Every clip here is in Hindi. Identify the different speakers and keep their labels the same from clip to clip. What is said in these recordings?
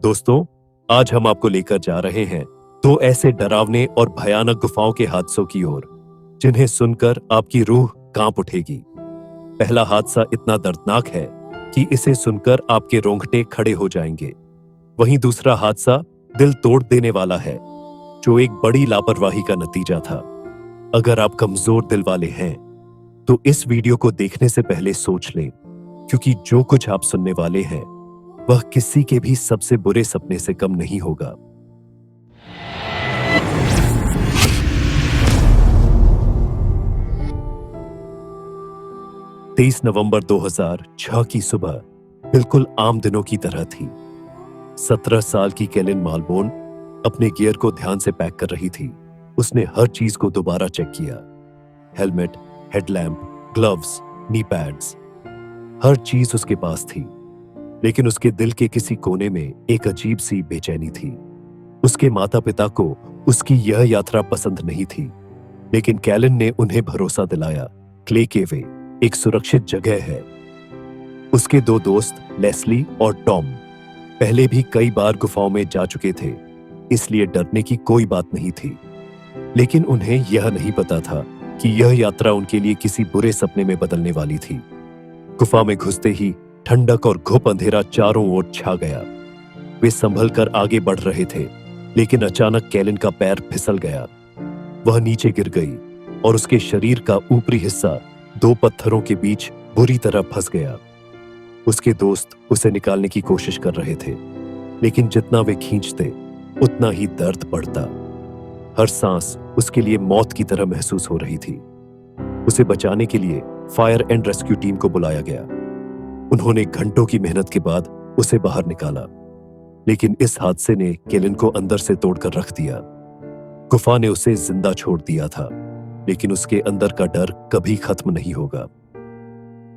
Speaker 1: दोस्तों, आज हम आपको लेकर जा रहे हैं दो ऐसे डरावने और भयानक गुफाओं के हादसों की ओर, जिन्हें सुनकर आपकी रूह कांप उठेगी। पहला हादसा इतना दर्दनाक है कि इसे सुनकर आपके रोंगटे खड़े हो जाएंगे। वहीं दूसरा हादसा दिल तोड़ देने वाला है, जो एक बड़ी लापरवाही का नतीजा था। अगर आप कमजोर दिल वाले हैं, तो इस वीडियो को देखने से पहले सोच लें, क्योंकि जो कुछ आप सुनने वाले हैं वह किसी के भी सबसे बुरे सपने से कम नहीं होगा। तेईस नवंबर 2006 की सुबह बिल्कुल आम दिनों की तरह थी। 17 साल की केलिन मालबोर्न अपने गियर को ध्यान से पैक कर रही थी। उसने हर चीज को दोबारा चेक किया। Helmet, headlamp, gloves, knee pads, हर चीज उसके पास थी। लेकिन उसके दिल के किसी कोने में एक अजीब सी बेचैनी थी। उसके माता पिता को उसकी यह यात्रा पसंद नहीं थी, लेकिन केलिन ने उन्हें भरोसा दिलाया, क्ले केवे एक सुरक्षित जगह है। उसके दो दोस्त लेस्ली और टॉम पहले भी कई बार गुफाओं में जा चुके थे, इसलिए डरने की कोई बात नहीं थी। लेकिन उन्हें यह नहीं पता था कि यह यात्रा उनके लिए किसी बुरे सपने में बदलने वाली थी। गुफा में घुसते ही ठंडक और घुप अंधेरा चारों ओर छा गया। वे संभल कर आगे बढ़ रहे थे, लेकिन अचानक केलिन का पैर फिसल गया। वह नीचे गिर गई और उसके शरीर का ऊपरी हिस्सा दो पत्थरों के बीच बुरी तरह फंस गया। उसके दोस्त उसे निकालने की कोशिश कर रहे थे, लेकिन जितना वे खींचते उतना ही दर्द बढ़ता। हर सांस उसके लिए मौत की तरह महसूस हो रही थी। उसे बचाने के लिए फायर एंड रेस्क्यू टीम को बुलाया गया। उन्होंने घंटों की मेहनत के बाद उसे बाहर निकाला, लेकिन इस हादसे ने केलिन को अंदर से तोड़कर रख दिया। गुफा ने उसे जिंदा छोड़ दिया था, लेकिन उसके अंदर का डर कभी खत्म नहीं होगा।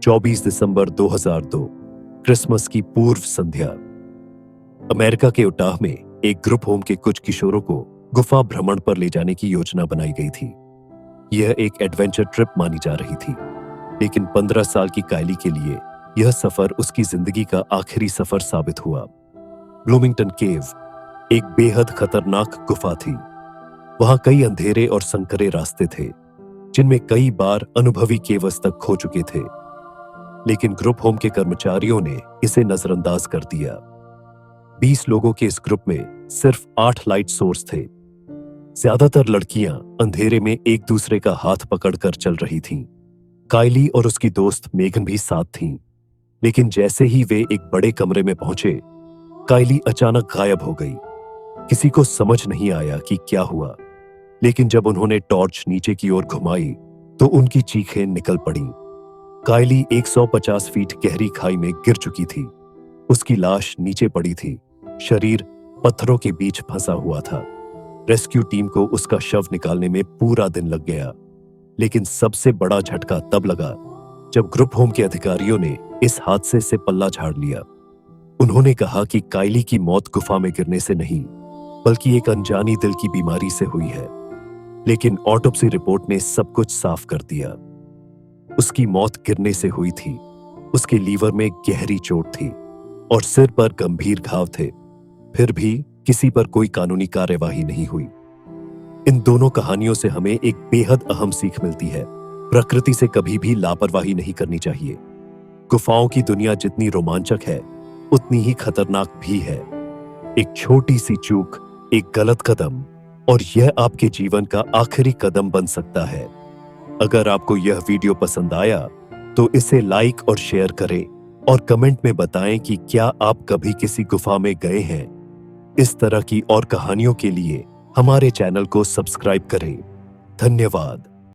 Speaker 1: 24 दिसंबर 2002, क्रिसमस की पूर्व संध्या, अमेरिका के उटाह में एक ग्रुप होम के कुछ किशोरों को गुफा भ्रमण पर ले जाने की योजना बनाई गई थी। यह एक एडवेंचर ट्रिप मानी जा रही थी, लेकिन 15 साल की कायली के लिए यह सफर उसकी जिंदगी का आखिरी सफर साबित हुआ। ब्लूमिंगटन केव एक बेहद खतरनाक गुफा थी। वहां कई अंधेरे और संकरे रास्ते थे, जिनमें कई बार अनुभवी केवस तक खो चुके थे, लेकिन ग्रुप होम के कर्मचारियों ने इसे नजरअंदाज कर दिया। 20 लोगों के इस ग्रुप में सिर्फ 8 लाइट सोर्स थे। ज्यादातर लड़कियां अंधेरे में एक दूसरे का हाथ पकड़कर चल रही थीं। कायली और उसकी दोस्त मेगन भी साथ थीं। लेकिन जैसे ही वे एक बड़े कमरे में पहुंचे, कायली अचानक गायब हो गई। किसी को समझ नहीं आया कि क्या हुआ, लेकिन जब उन्होंने टॉर्च नीचे की ओर घुमाई तो उनकी चीखें निकल पड़ीं। कायली 150 फीट गहरी खाई में गिर चुकी थी। उसकी लाश नीचे पड़ी थी, शरीर पत्थरों के बीच फंसा हुआ था। रेस्क्यू टीम को उसका शव निकालने में पूरा दिन लग गया, लेकिन सबसे बड़ा झटका तब लगा जब ग्रुप होम के अधिकारियों ने इस हादसे से पल्ला झाड़ लिया। उन्होंने कहा कि कायली की मौत गुफा में गिरने से नहीं, बल्कि एक अनजानी दिल की बीमारी से हुई है। लेकिन ऑटोप्सी रिपोर्ट ने सब कुछ साफ कर दिया। उसकी मौत गिरने से हुई थी। उसके लीवर में गहरी चोट थी और सिर पर गंभीर घाव थे। फिर भी किसी पर कोई कानूनी कार्यवाही नहीं हुई। इन दोनों कहानियों से हमें एक बेहद अहम सीख मिलती है। प्रकृति से कभी भी लापरवाही नहीं करनी चाहिए। गुफाओं की दुनिया जितनी रोमांचक है, उतनी ही खतरनाक भी है। एक छोटी सी चूक, एक गलत कदम, और यह आपके जीवन का आखिरी कदम बन सकता है। अगर आपको यह वीडियो पसंद आया तो इसे लाइक और शेयर करें और कमेंट में बताएं कि क्या आप कभी किसी गुफा में गए हैं। इस तरह की और कहानियों के लिए हमारे चैनल को सब्सक्राइब करें। धन्यवाद।